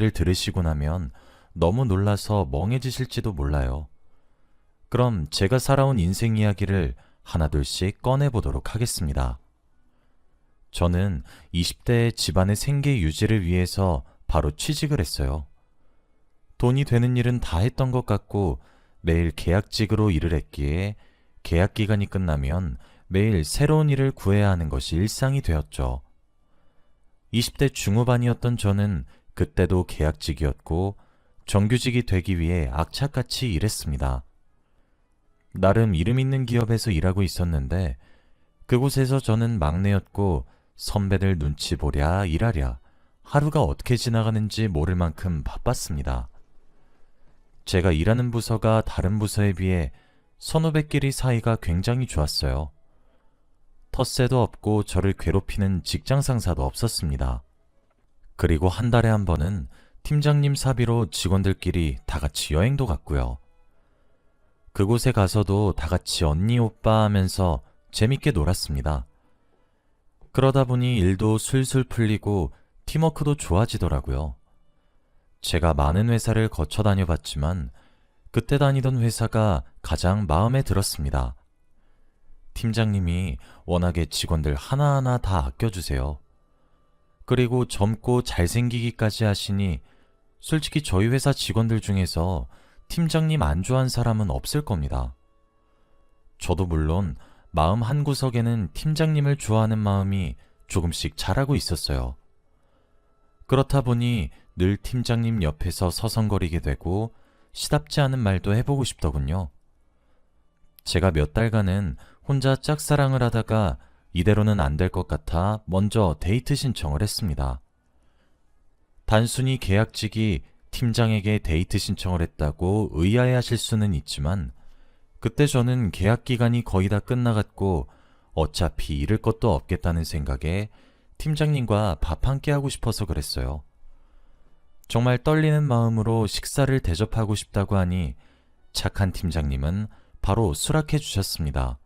이야기를 들으시고 나면 너무 놀라서 멍해지실지도 몰라요. 그럼 제가 살아온 인생 이야기를 하나둘씩 꺼내보도록 하겠습니다. 저는 20대의 집안의 생계 유지를 위해서 바로 취직을 했어요. 돈이 되는 일은 다 했던 것 같고 매일 계약직으로 일을 했기에 계약 기간이 끝나면 매일 새로운 일을 구해야 하는 것이 일상이 되었죠. 20대 중후반이었던 저는 그때도 계약직이었고 정규직이 되기 위해 악착같이 일했습니다. 나름 이름 있는 기업에서 일하고 있었는데 그곳에서 저는 막내였고 선배들 눈치 보랴 일하랴 하루가 어떻게 지나가는지 모를 만큼 바빴습니다. 제가 일하는 부서가 다른 부서에 비해 선후배끼리 사이가 굉장히 좋았어요. 텃세도 없고 저를 괴롭히는 직장 상사도 없었습니다. 그리고 한 달에 한 번은 팀장님 사비로 직원들끼리 다 같이 여행도 갔고요. 그곳에 가서도 다 같이 언니 오빠 하면서 재밌게 놀았습니다. 그러다 보니 일도 술술 풀리고 팀워크도 좋아지더라고요. 제가 많은 회사를 거쳐 다녀봤지만 그때 다니던 회사가 가장 마음에 들었습니다. 팀장님이 워낙에 직원들 하나하나 다 아껴주세요. 그리고 젊고 잘생기기까지 하시니 솔직히 저희 회사 직원들 중에서 팀장님 안 좋아하는 사람은 없을 겁니다. 저도 물론 마음 한구석에는 팀장님을 좋아하는 마음이 조금씩 자라고 있었어요. 그렇다 보니 늘 팀장님 옆에서 서성거리게 되고 시답지 않은 말도 해보고 싶더군요. 제가 몇 달간은 혼자 짝사랑을 하다가 이대로는 안 될 것 같아 먼저 데이트 신청을 했습니다. 단순히 계약직이 팀장에게 데이트 신청을 했다고 의아해하실 수는 있지만 그때 저는 계약 기간이 거의 다 끝나갔고 어차피 잃을 것도 없겠다는 생각에 팀장님과 밥 한 끼 하고 싶어서 그랬어요. 정말 떨리는 마음으로 식사를 대접하고 싶다고 하니 착한 팀장님은 바로 수락해 주셨습니다.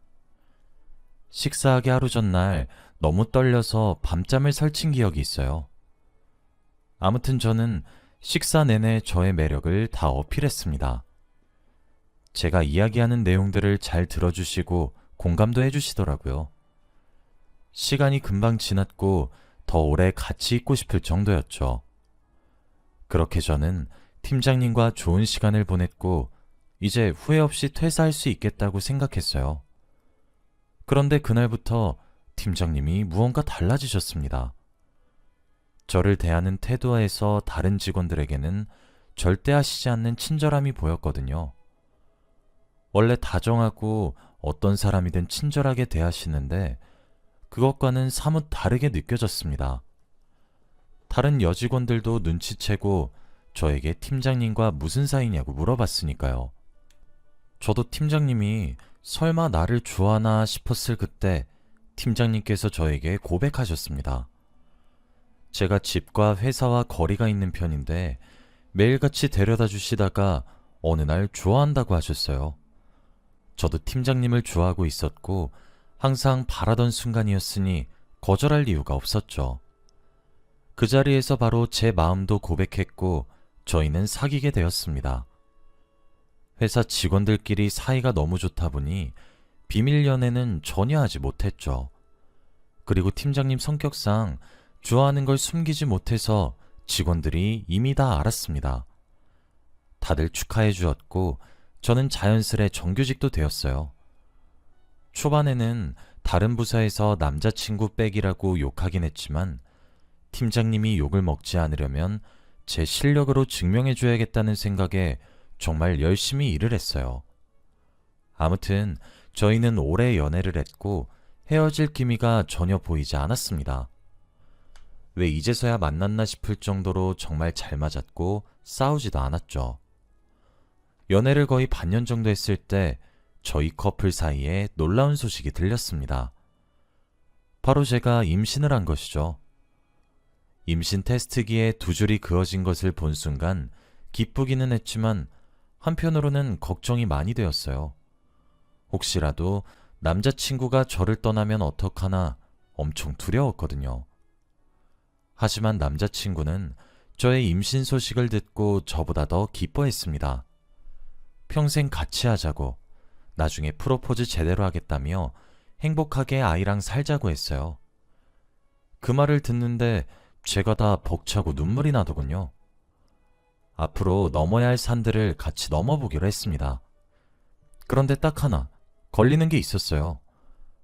식사하기 하루 전날 너무 떨려서 밤잠을 설친 기억이 있어요. 아무튼 저는 식사 내내 저의 매력을 다 어필했습니다. 제가 이야기하는 내용들을 잘 들어주시고 공감도 해주시더라고요. 시간이 금방 지났고 더 오래 같이 있고 싶을 정도였죠. 그렇게 저는 팀장님과 좋은 시간을 보냈고 이제 후회 없이 퇴사할 수 있겠다고 생각했어요. 그런데 그날부터 팀장님이 무언가 달라지셨습니다. 저를 대하는 태도에서 다른 직원들에게는 절대 하시지 않는 친절함이 보였거든요. 원래 다정하고 어떤 사람이든 친절하게 대하시는데 그것과는 사뭇 다르게 느껴졌습니다. 다른 여직원들도 눈치채고 저에게 팀장님과 무슨 사이냐고 물어봤으니까요. 저도 팀장님이 설마 나를 좋아하나 싶었을 그때 팀장님께서 저에게 고백하셨습니다. 제가 집과 회사와 거리가 있는 편인데 매일같이 데려다 주시다가 어느 날 좋아한다고 하셨어요. 저도 팀장님을 좋아하고 있었고 항상 바라던 순간이었으니 거절할 이유가 없었죠. 그 자리에서 바로 제 마음도 고백했고 저희는 사귀게 되었습니다. 회사 직원들끼리 사이가 너무 좋다 보니 비밀 연애는 전혀 하지 못했죠. 그리고 팀장님 성격상 좋아하는 걸 숨기지 못해서 직원들이 이미 다 알았습니다. 다들 축하해 주었고 저는 자연스레 정규직도 되었어요. 초반에는 다른 부서에서 남자친구 백이라고 욕하긴 했지만 팀장님이 욕을 먹지 않으려면 제 실력으로 증명해 줘야겠다는 생각에 정말 열심히 일을 했어요. 아무튼 저희는 오래 연애를 했고 헤어질 기미가 전혀 보이지 않았습니다. 왜 이제서야 만났나 싶을 정도로 정말 잘 맞았고 싸우지도 않았죠. 연애를 거의 반년 정도 했을 때 저희 커플 사이에 놀라운 소식이 들렸습니다. 바로 제가 임신을 한 것이죠. 임신 테스트기에 두 줄이 그어진 것을 본 순간 기쁘기는 했지만 한편으로는 걱정이 많이 되었어요. 혹시라도 남자친구가 저를 떠나면 어떡하나 엄청 두려웠거든요. 하지만 남자친구는 저의 임신 소식을 듣고 저보다 더 기뻐했습니다. 평생 같이 하자고, 나중에 프로포즈 제대로 하겠다며 행복하게 아이랑 살자고 했어요. 그 말을 듣는데 제가 다 벅차고 눈물이 나더군요. 앞으로 넘어야 할 산들을 같이 넘어보기로 했습니다. 그런데 딱 하나 걸리는 게 있었어요.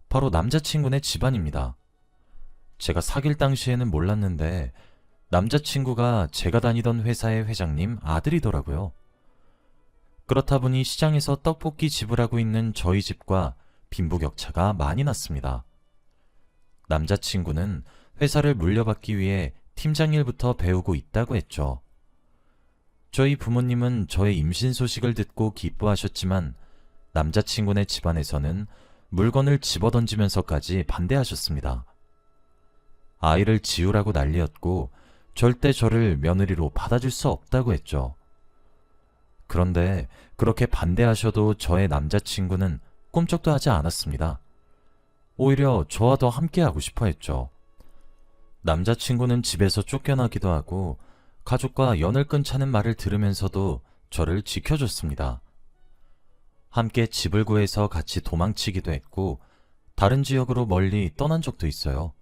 바로 남자친구네 집안입니다. 제가 사귈 당시에는 몰랐는데 남자친구가 제가 다니던 회사의 회장님 아들이더라고요. 그렇다 보니 시장에서 떡볶이 집을 하고 있는 저희 집과 빈부격차가 많이 났습니다. 남자친구는 회사를 물려받기 위해 팀장 일부터 배우고 있다고 했죠. 저희 부모님은 저의 임신 소식을 듣고 기뻐하셨지만 남자친구네 집안에서는 물건을 집어던지면서까지 반대하셨습니다. 아이를 지우라고 난리였고 절대 저를 며느리로 받아줄 수 없다고 했죠. 그런데 그렇게 반대하셔도 저의 남자친구는 꿈쩍도 하지 않았습니다. 오히려 저와 더 함께하고 싶어 했죠. 남자친구는 집에서 쫓겨나기도 하고 가족과 연을 끊자는 말을 들으면서도 저를 지켜줬습니다. 함께 집을 구해서 같이 도망치기도 했고 다른 지역으로 멀리 떠난 적도 있어요.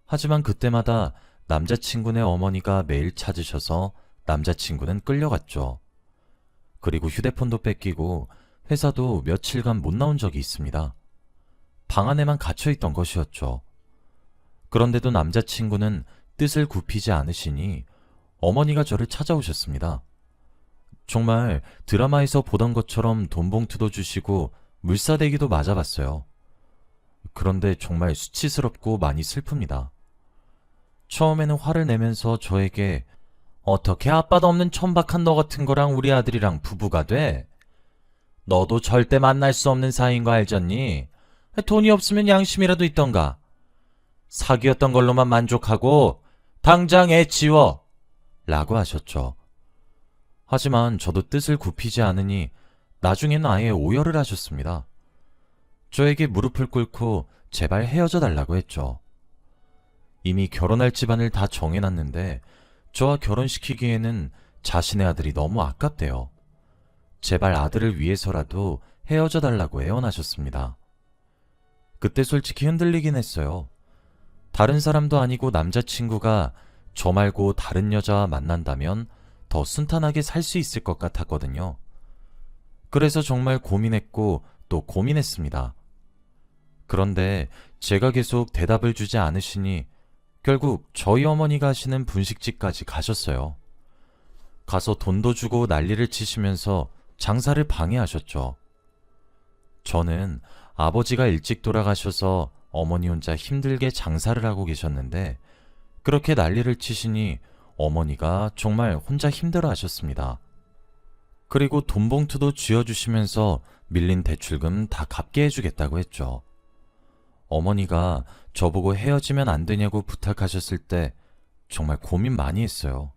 하지만 그때마다 남자친구네 어머니가 매일 찾으셔서 남자친구는 끌려갔죠. 그리고 휴대폰도 뺏기고 회사도 며칠간 못 나온 적이 있습니다. 방 안에만 갇혀있던 것이었죠. 그런데도 남자친구는 뜻을 굽히지 않으시니 어머니가 저를 찾아오셨습니다. 정말 드라마에서 보던 것처럼 돈봉투도 주시고 물사대기도 맞아봤어요. 그런데 정말 수치스럽고 많이 슬픕니다. 처음에는 화를 내면서 저에게 어떻게 아빠도 없는 천박한 너 같은 거랑 우리 아들이랑 부부가 돼? 너도 절대 만날 수 없는 사이인 거 알잖니? 돈이 없으면 양심이라도 있던가. 사귀었던 걸로만 만족하고 당장 애 지워! 라고 하셨죠. 하지만 저도 뜻을 굽히지 않으니 나중에는 아예 오열을 하셨습니다. 저에게 무릎을 꿇고 제발 헤어져 달라고 했죠. 이미 결혼할 집안을 다 정해놨는데 저와 결혼시키기에는 자신의 아들이 너무 아깝대요. 제발 아들을 위해서라도 헤어져 달라고 애원하셨습니다. 그때 솔직히 흔들리긴 했어요. 다른 사람도 아니고 남자친구가 저 말고 다른 여자와 만난다면 더 순탄하게 살 수 있을 것 같았거든요. 그래서 정말 고민했고 또 고민했습니다. 그런데 제가 계속 대답을 주지 않으시니 결국 저희 어머니가 하시는 분식집까지 가셨어요. 가서 돈도 주고 난리를 치시면서 장사를 방해하셨죠. 저는 아버지가 일찍 돌아가셔서 어머니 혼자 힘들게 장사를 하고 계셨는데 그렇게 난리를 치시니 어머니가 정말 혼자 힘들어 하셨습니다. 그리고 돈봉투도 쥐어주시면서 밀린 대출금 다 갚게 해주겠다고 했죠. 어머니가 저보고 헤어지면 안 되냐고 부탁하셨을 때 정말 고민 많이 했어요.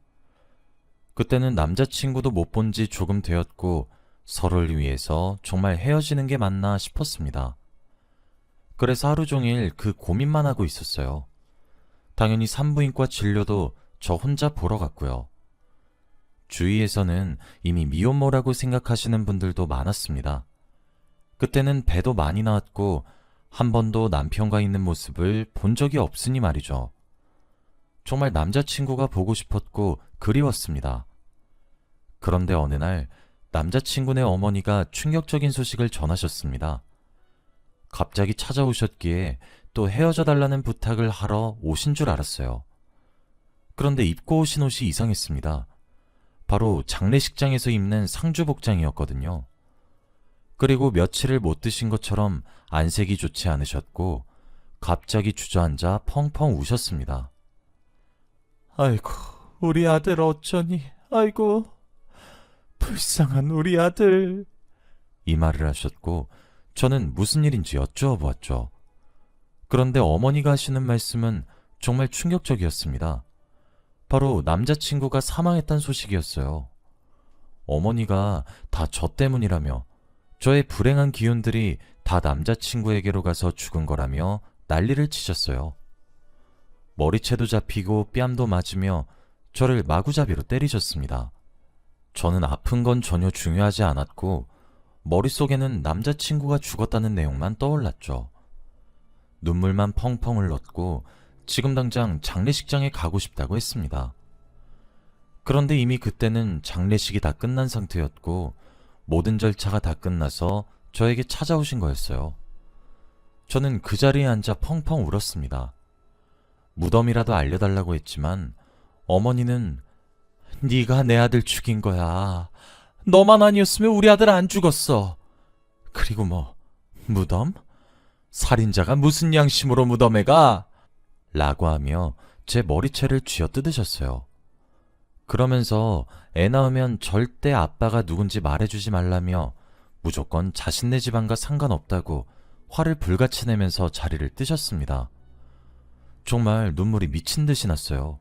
그때는 남자친구도 못 본 지 조금 되었고 서로를 위해서 정말 헤어지는 게 맞나 싶었습니다. 그래서 하루 종일 그 고민만 하고 있었어요. 당연히 산부인과 진료도 저 혼자 보러 갔고요. 주위에서는 이미 미혼모라고 생각하시는 분들도 많았습니다. 그때는 배도 많이 나왔고 한 번도 남편과 있는 모습을 본 적이 없으니 말이죠. 정말 남자친구가 보고 싶었고 그리웠습니다. 그런데 어느 날 남자친구네 어머니가 충격적인 소식을 전하셨습니다. 갑자기 찾아오셨기에 또 헤어져 달라는 부탁을 하러 오신 줄 알았어요. 그런데 입고 오신 옷이 이상했습니다. 바로 장례식장에서 입는 상주 복장이었거든요. 그리고 며칠을 못 드신 것처럼 안색이 좋지 않으셨고 갑자기 주저앉아 펑펑 우셨습니다. 아이고, 우리 아들 어쩌니? 아이고, 불쌍한 우리 아들. 이 말을 하셨고 저는 무슨 일인지 여쭈어 보았죠. 그런데 어머니가 하시는 말씀은 정말 충격적이었습니다. 바로 남자친구가 사망했다는 소식이었어요. 어머니가 다 저 때문이라며 저의 불행한 기운들이 다 남자친구에게로 가서 죽은 거라며 난리를 치셨어요. 머리채도 잡히고 뺨도 맞으며 저를 마구잡이로 때리셨습니다. 저는 아픈 건 전혀 중요하지 않았고 머릿속에는 남자친구가 죽었다는 내용만 떠올랐죠. 눈물만 펑펑 흘렀고 지금 당장 장례식장에 가고 싶다고 했습니다. 그런데 이미 그때는 장례식이 다 끝난 상태였고 모든 절차가 다 끝나서 저에게 찾아오신 거였어요. 저는 그 자리에 앉아 펑펑 울었습니다. 무덤이라도 알려달라고 했지만 어머니는 네가 내 아들 죽인 거야. 너만 아니었으면 우리 아들 안 죽었어. 그리고 뭐 무덤? 살인자가 무슨 양심으로 무덤에 가? 라고 하며 제 머리채를 쥐어뜯으셨어요. 그러면서 애 낳으면 절대 아빠가 누군지 말해주지 말라며 무조건 자신네 집안과 상관없다고 화를 불같이 내면서 자리를 뜨셨습니다. 정말 눈물이 미친 듯이 났어요.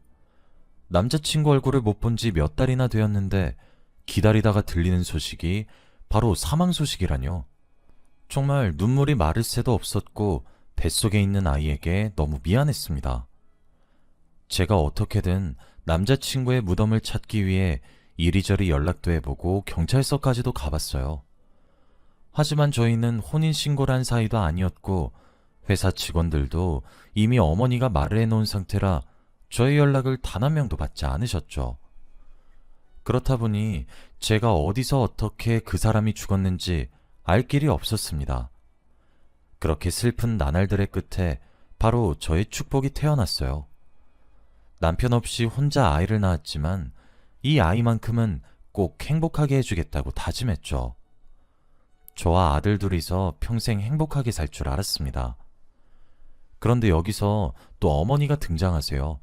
남자친구 얼굴을 못 본 지 몇 달이나 되었는데 기다리다가 들리는 소식이 바로 사망 소식이라뇨. 정말 눈물이 마를 새도 없었고 뱃속에 있는 아이에게 너무 미안했습니다. 제가 어떻게든 남자친구의 무덤을 찾기 위해 이리저리 연락도 해보고 경찰서까지도 가봤어요. 하지만 저희는 혼인신고를 한 사이도 아니었고 회사 직원들도 이미 어머니가 말을 해놓은 상태라 저의 연락을 단 한 명도 받지 않으셨죠. 그렇다 보니 제가 어디서 어떻게 그 사람이 죽었는지 알 길이 없었습니다. 그렇게 슬픈 나날들의 끝에 바로 저의 축복이 태어났어요. 남편 없이 혼자 아이를 낳았지만 이 아이만큼은 꼭 행복하게 해주겠다고 다짐했죠. 저와 아들 둘이서 평생 행복하게 살 줄 알았습니다. 그런데 여기서 또 어머니가 등장하세요.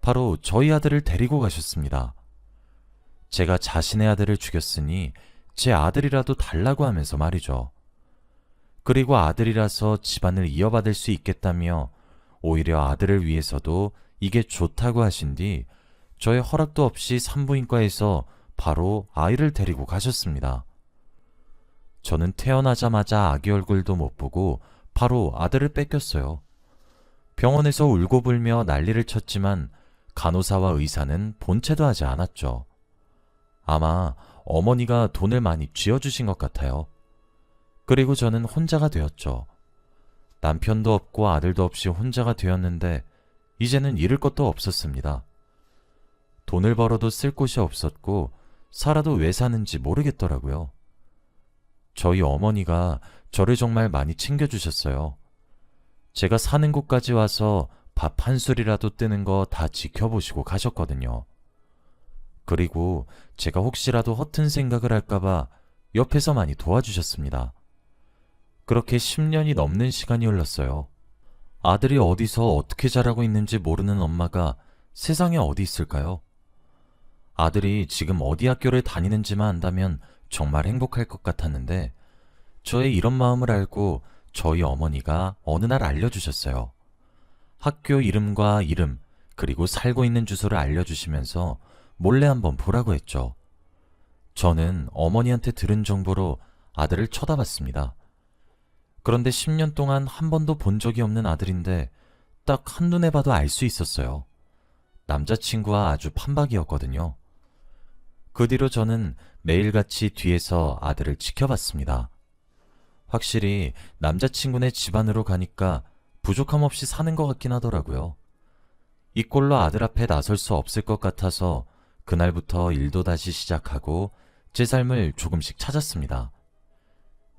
바로 저희 아들을 데리고 가셨습니다. 제가 자신의 아들을 죽였으니 제 아들이라도 달라고 하면서 말이죠. 그리고 아들이라서 집안을 이어받을 수 있겠다며 오히려 아들을 위해서도 이게 좋다고 하신 뒤 저의 허락도 없이 산부인과에서 바로 아이를 데리고 가셨습니다. 저는 태어나자마자 아기 얼굴도 못 보고 바로 아들을 뺏겼어요. 병원에서 울고불며 난리를 쳤지만 간호사와 의사는 본체도 하지 않았죠. 아마 어머니가 돈을 많이 쥐어주신 것 같아요. 그리고 저는 혼자가 되었죠. 남편도 없고 아들도 없이 혼자가 되었는데 이제는 잃을 것도 없었습니다. 돈을 벌어도 쓸 곳이 없었고 살아도 왜 사는지 모르겠더라고요. 저희 어머니가 저를 정말 많이 챙겨주셨어요. 제가 사는 곳까지 와서 밥 한 술이라도 뜨는 거 다 지켜보시고 가셨거든요. 그리고 제가 혹시라도 허튼 생각을 할까봐 옆에서 많이 도와주셨습니다. 그렇게 10년이 넘는 시간이 흘렀어요. 아들이 어디서 어떻게 자라고 있는지 모르는 엄마가 세상에 어디 있을까요? 아들이 지금 어디 학교를 다니는지만 안다면 정말 행복할 것 같았는데 저의 이런 마음을 알고 저희 어머니가 어느 날 알려주셨어요. 학교 이름과 이름 그리고 살고 있는 주소를 알려주시면서 몰래 한번 보라고 했죠. 저는 어머니한테 들은 정보로 아들을 쳐다봤습니다. 그런데 10년 동안 한 번도 본 적이 없는 아들인데 딱 한눈에 봐도 알 수 있었어요. 남자친구와 아주 판박이었거든요. 그 뒤로 저는 매일같이 뒤에서 아들을 지켜봤습니다. 확실히 남자친구네 집안으로 가니까 부족함 없이 사는 것 같긴 하더라고요. 이 꼴로 아들 앞에 나설 수 없을 것 같아서 그날부터 일도 다시 시작하고 제 삶을 조금씩 찾았습니다.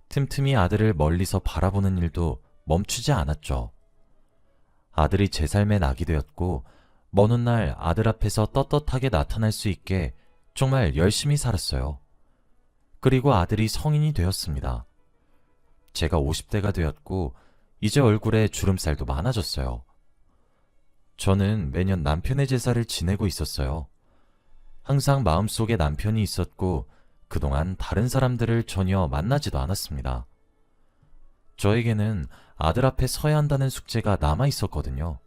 틈틈이 아들을 멀리서 바라보는 일도 멈추지 않았죠. 아들이 제 삶의 낙이 되었고 먼 훗날 아들 앞에서 떳떳하게 나타날 수 있게 정말 열심히 살았어요. 그리고 아들이 성인이 되었습니다. 제가 50대가 되었고 이제 얼굴에 주름살도 많아졌어요. 저는 매년 남편의 제사를 지내고 있었어요. 항상 마음속에 남편이 있었고 그동안 다른 사람들을 전혀 만나지도 않았습니다. 저에게는 아들 앞에 서야 한다는 숙제가 남아 있었거든요.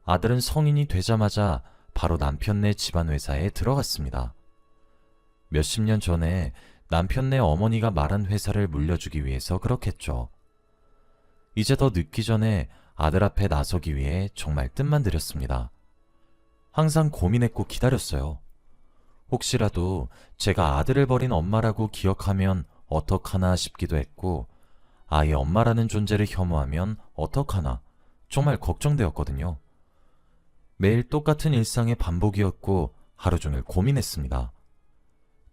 아들은 성인이 되자마자 바로 남편네 집안 회사에 들어갔습니다. 몇십 년 전에 남편네 어머니가 말한 회사를 물려주기 위해서 그렇겠죠. 이제 더 늦기 전에 아들 앞에 나서기 위해 정말 뜻만 들였습니다. 항상 고민했고 기다렸어요. 혹시라도 제가 아들을 버린 엄마라고 기억하면 어떡하나 싶기도 했고, 아예 엄마라는 존재를 혐오하면 어떡하나 정말 걱정되었거든요. 매일 똑같은 일상의 반복이었고 하루 종일 고민했습니다.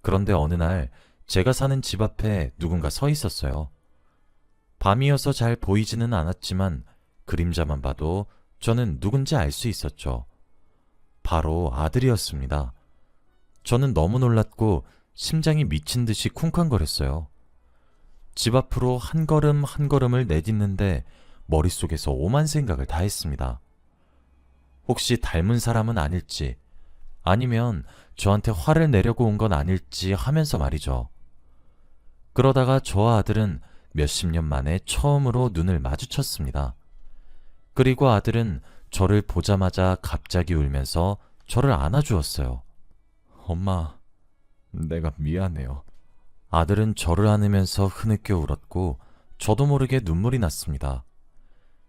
그런데 어느 날 제가 사는 집 앞에 누군가 서 있었어요. 밤이어서 잘 보이지는 않았지만 그림자만 봐도 저는 누군지 알 수 있었죠. 바로 아들이었습니다. 저는 너무 놀랐고 심장이 미친 듯이 쿵쾅거렸어요. 집 앞으로 한 걸음 한 걸음을 내딛는데 머릿속에서 오만 생각을 다 했습니다. 혹시 닮은 사람은 아닐지, 아니면 저한테 화를 내려고 온 건 아닐지 하면서 말이죠. 그러다가 저와 아들은 몇십 년 만에 처음으로 눈을 마주쳤습니다. 그리고 아들은 저를 보자마자 갑자기 울면서 저를 안아주었어요. 엄마, 내가 미안해요. 아들은 저를 안으면서 흐느껴 울었고 저도 모르게 눈물이 났습니다.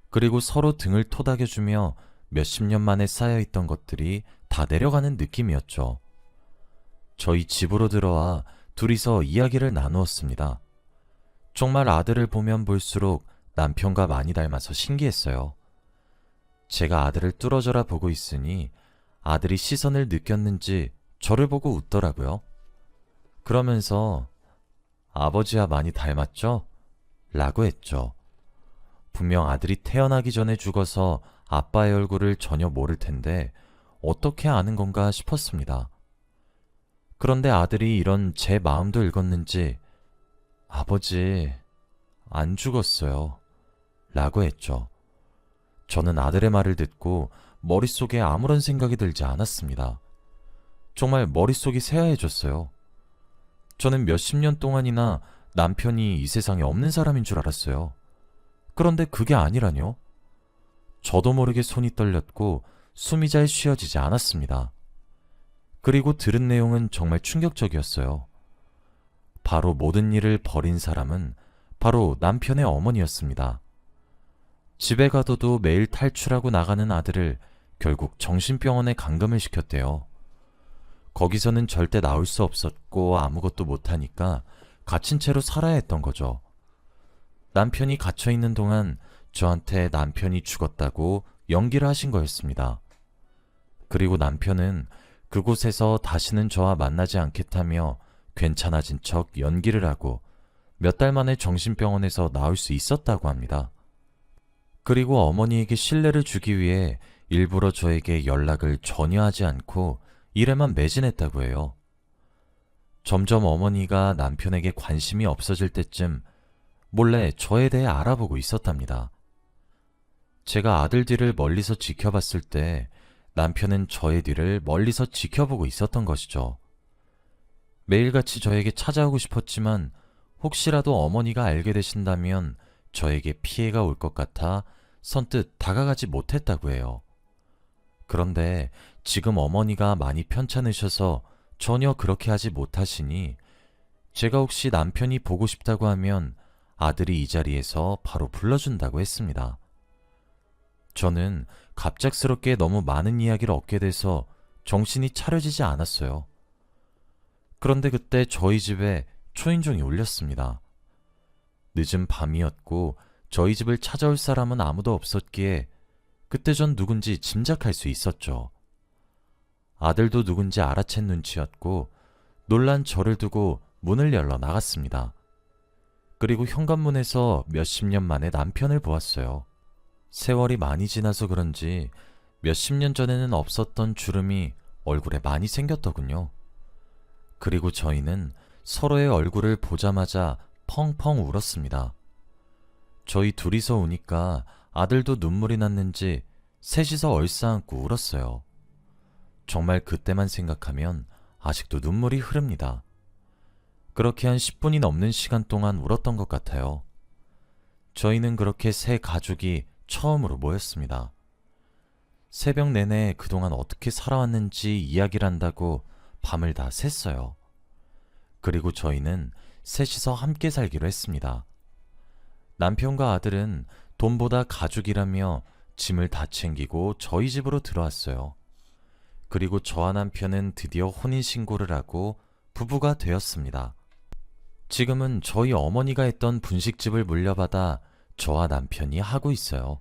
그리고 서로 등을 토닥여주며 몇십 년 만에 쌓여있던 것들이 다 내려가는 느낌이었죠. 저희 집으로 들어와 둘이서 이야기를 나누었습니다. 정말 아들을 보면 볼수록 남편과 많이 닮아서 신기했어요. 제가 아들을 뚫어져라 보고 있으니 아들이 시선을 느꼈는지 저를 보고 웃더라고요. 그러면서 아버지와 많이 닮았죠? 라고 했죠. 분명 아들이 태어나기 전에 죽어서 아빠의 얼굴을 전혀 모를 텐데 어떻게 아는 건가 싶었습니다. 그런데 아들이 이런 제 마음도 읽었는지 아버지, 안 죽었어요. 라고 했죠. 저는 아들의 말을 듣고 머릿속에 아무런 생각이 들지 않았습니다. 정말 머릿속이 새하얘졌어요. 저는 몇십 년 동안이나 남편이 이 세상에 없는 사람인 줄 알았어요. 그런데 그게 아니라뇨. 저도 모르게 손이 떨렸고 숨이 잘 쉬어지지 않았습니다. 그리고 들은 내용은 정말 충격적이었어요. 바로 모든 일을 버린 사람은 바로 남편의 어머니였습니다. 집에 가둬도 매일 탈출하고 나가는 아들을 결국 정신병원에 감금을 시켰대요. 거기서는 절대 나올 수 없었고 아무것도 못하니까 갇힌 채로 살아야 했던 거죠. 남편이 갇혀있는 동안 저한테 남편이 죽었다고 연기를 하신 거였습니다. 그리고 남편은 그곳에서 다시는 저와 만나지 않겠다며 괜찮아진 척 연기를 하고 몇 달 만에 정신병원에서 나올 수 있었다고 합니다. 그리고 어머니에게 신뢰를 주기 위해 일부러 저에게 연락을 전혀 하지 않고 일에만 매진했다고 해요. 점점 어머니가 남편에게 관심이 없어질 때쯤 몰래 저에 대해 알아보고 있었답니다. 제가 아들 뒤를 멀리서 지켜봤을 때 남편은 저의 뒤를 멀리서 지켜보고 있었던 것이죠. 매일같이 저에게 찾아오고 싶었지만 혹시라도 어머니가 알게 되신다면 저에게 피해가 올 것 같아 선뜻 다가가지 못했다고 해요. 그런데 지금 어머니가 많이 편찮으셔서 전혀 그렇게 하지 못하시니 제가 혹시 남편이 보고 싶다고 하면 아들이 이 자리에서 바로 불러준다고 했습니다. 저는 갑작스럽게 너무 많은 이야기를 얻게 돼서 정신이 차려지지 않았어요. 그런데 그때 저희 집에 초인종이 울렸습니다. 늦은 밤이었고 저희 집을 찾아올 사람은 아무도 없었기에 그때 전 누군지 짐작할 수 있었죠. 아들도 누군지 알아챈 눈치였고 놀란 저를 두고 문을 열러 나갔습니다. 그리고 현관문에서 몇십 년 만에 남편을 보았어요. 세월이 많이 지나서 그런지 몇십 년 전에는 없었던 주름이 얼굴에 많이 생겼더군요. 그리고 저희는 서로의 얼굴을 보자마자 펑펑 울었습니다. 저희 둘이서 우니까 아들도 눈물이 났는지 셋이서 얼싸안고 울었어요. 정말 그때만 생각하면 아직도 눈물이 흐릅니다. 그렇게 한 10분이 넘는 시간 동안 울었던 것 같아요. 저희는 그렇게 세 가족이 처음으로 모였습니다. 새벽 내내 그동안 어떻게 살아왔는지 이야기를 한다고 밤을 다 샜어요. 그리고 저희는 셋이서 함께 살기로 했습니다. 남편과 아들은 돈보다 가족이라며 짐을 다 챙기고 저희 집으로 들어왔어요. 그리고 저와 남편은 드디어 혼인신고를 하고 부부가 되었습니다. 지금은 저희 어머니가 했던 분식집을 물려받아 저와 남편이 하고 있어요.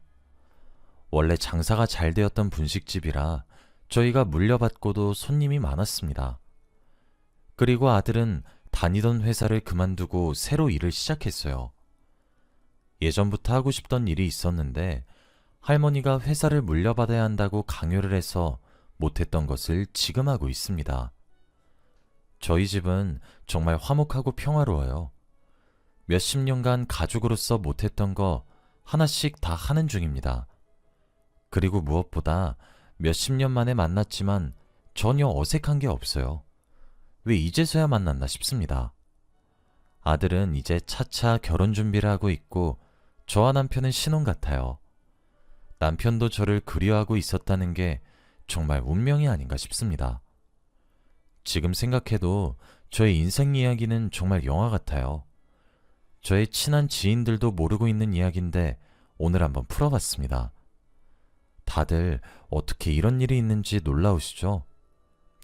원래 장사가 잘 되었던 분식집이라 저희가 물려받고도 손님이 많았습니다. 그리고 아들은 다니던 회사를 그만두고 새로 일을 시작했어요. 예전부터 하고 싶던 일이 있었는데 할머니가 회사를 물려받아야 한다고 강요를 해서 못했던 것을 지금 하고 있습니다. 저희 집은 정말 화목하고 평화로워요. 몇십 년간 가족으로서 못했던 거 하나씩 다 하는 중입니다. 그리고 무엇보다 몇십 년 만에 만났지만 전혀 어색한 게 없어요. 왜 이제서야 만났나 싶습니다. 아들은 이제 차차 결혼 준비를 하고 있고 저와 남편은 신혼 같아요. 남편도 저를 그리워하고 있었다는 게 정말 운명이 아닌가 싶습니다. 지금 생각해도 저의 인생 이야기는 정말 영화 같아요. 저의 친한 지인들도 모르고 있는 이야기인데 오늘 한번 풀어봤습니다. 다들 어떻게 이런 일이 있는지 놀라우시죠?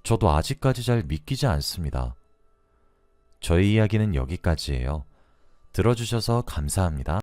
저도 아직까지 잘 믿기지 않습니다. 저의 이야기는 여기까지예요. 들어주셔서 감사합니다.